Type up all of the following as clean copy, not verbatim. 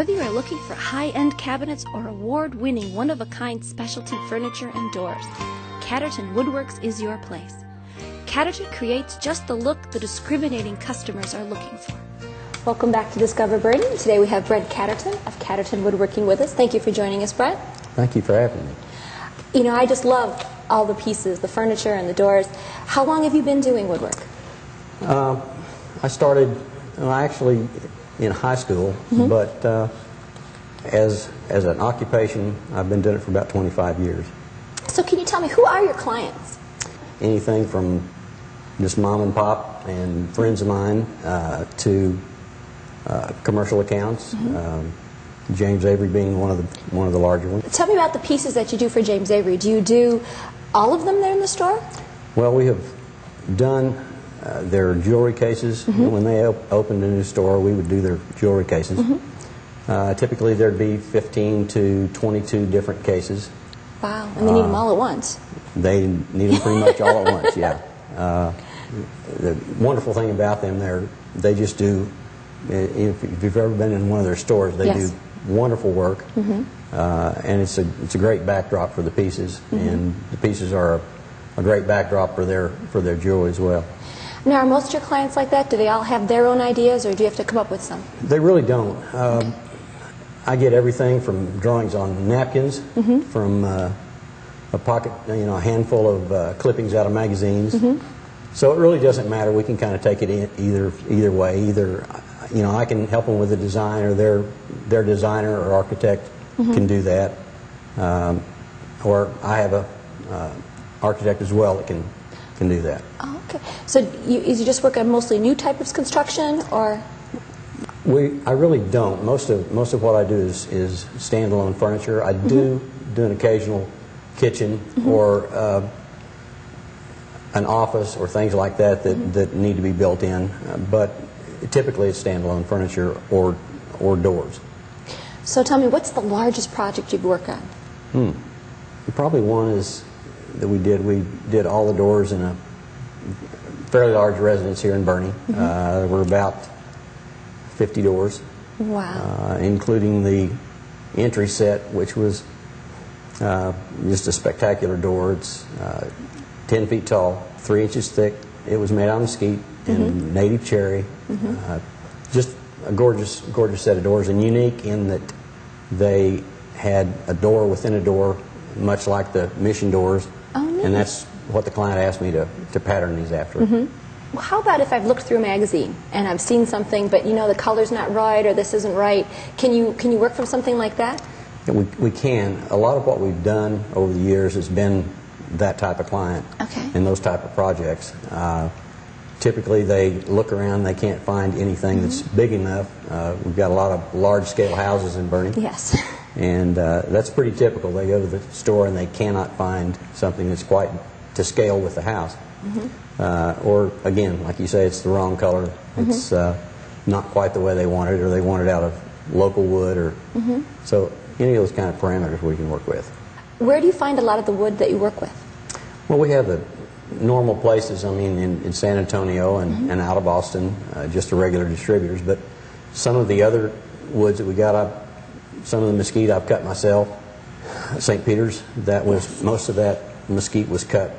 Whether you are looking for high-end cabinets or award-winning, one-of-a-kind specialty furniture and doors, Catterton Woodworks is your place. Catterton creates just the look the discriminating customers are looking for. Welcome back to Discover Burning. Today we have Brent Catterton of Catterton Woodworking with us. Thank you for joining us, Brent. Thank you for having me. You know, I just love all the pieces, the furniture and the doors. How long have you been doing woodwork? I started, actually in high school, but as an occupation, I've been doing it for about 25 years. So can you tell me, who are your clients? Anything from just mom and pop and friends of mine to commercial accounts. James Avery being one of the larger ones. Tell me about the pieces that you do for James Avery. Do you do all of them there in the store? Well, we have done their jewelry cases. When they opened a new store, we would do their jewelry cases. Typically there'd be 15 to 22 different cases. Wow, and they need them all at once. They need them pretty much all at once, yeah. The wonderful thing about them, they just do, if you've ever been in one of their stores, they do wonderful work. And it's a great backdrop for the pieces, and the pieces are a great backdrop for their jewelry as well. Now, are most of your clients like that? Do they all have their own ideas, or do you have to come up with some? They really don't. I get everything from drawings on napkins, from a pocket, a handful of clippings out of magazines. So it really doesn't matter. We can kind of take it in either way. Either, I can help them with the design, or their designer or architect can do that, or I have a architect as well that can do that. Oh, okay. So you just work on mostly new type of construction, or? I really don't. Most of what I do is standalone furniture. I do an occasional kitchen or an office or things like that that need to be built in, but typically it's standalone furniture or doors. So tell me, what's the largest project you've worked on? Probably one is that we did all the doors in a fairly large residence here in Bernie. There were about 50 doors. Wow. Including the entry set, which was just a spectacular door. It's 10 feet tall, 3 inches thick. It was made out of mesquite and native cherry. Just a gorgeous set of doors, and unique in that they had a door within a door, much like the mission doors. Oh, neat. And that's what the client asked me to pattern these after. Well, how about if I've looked through a magazine and I've seen something, but the color's not right or this isn't right? Can you work from something like that? Yeah, we can. A lot of what we've done over the years has been that type of client and those type of projects. Typically they look around, they can't find anything that's big enough. We've got a lot of large-scale houses in Bernie. Yes. And that's pretty typical. They go to the store and they cannot find something that's quite to scale with the house. Or, again, like you say, it's the wrong color. It's not quite the way they want it, or they want it out of local wood. Or So any of those kind of parameters we can work with. Where do you find a lot of the wood that you work with? Well, we have the normal places, in San Antonio and out of Austin, just the regular distributors. But some of the other woods that we got, some of the mesquite I've cut myself. St. Peter's, most of that mesquite was cut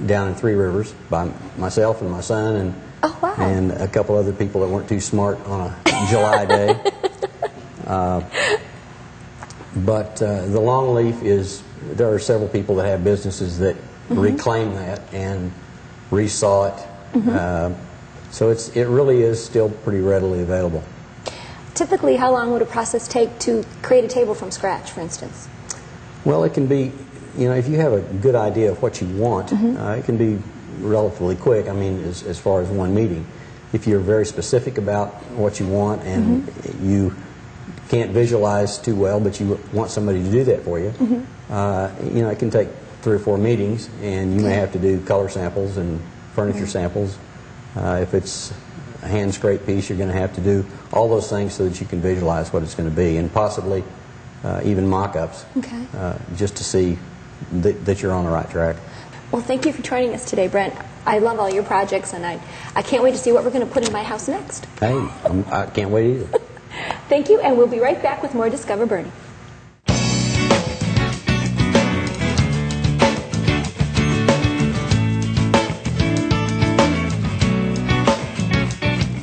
down in Three Rivers by myself and my son and a couple other people that weren't too smart on a July day. But the long leaf there are several people that have businesses that reclaim that and resaw it. So it really is still pretty readily available. Typically, how long would a process take to create a table from scratch, for instance? Well, it can be, if you have a good idea of what you want, it can be relatively quick, as far as one meeting. If you're very specific about what you want and you can't visualize too well, but you want somebody to do that for you, it can take 3 or 4 meetings, and you may have to do color samples and furniture samples. If it's a hand scrape piece, you're going to have to do all those things so that you can visualize what it's going to be, and possibly even mock-ups, just to see that you're on the right track. Well, thank you for joining us today, Brent. I love all your projects, and I can't wait to see what we're going to put in my house next. Hey, I can't wait either. Thank you, and we'll be right back with more Discover Bernie.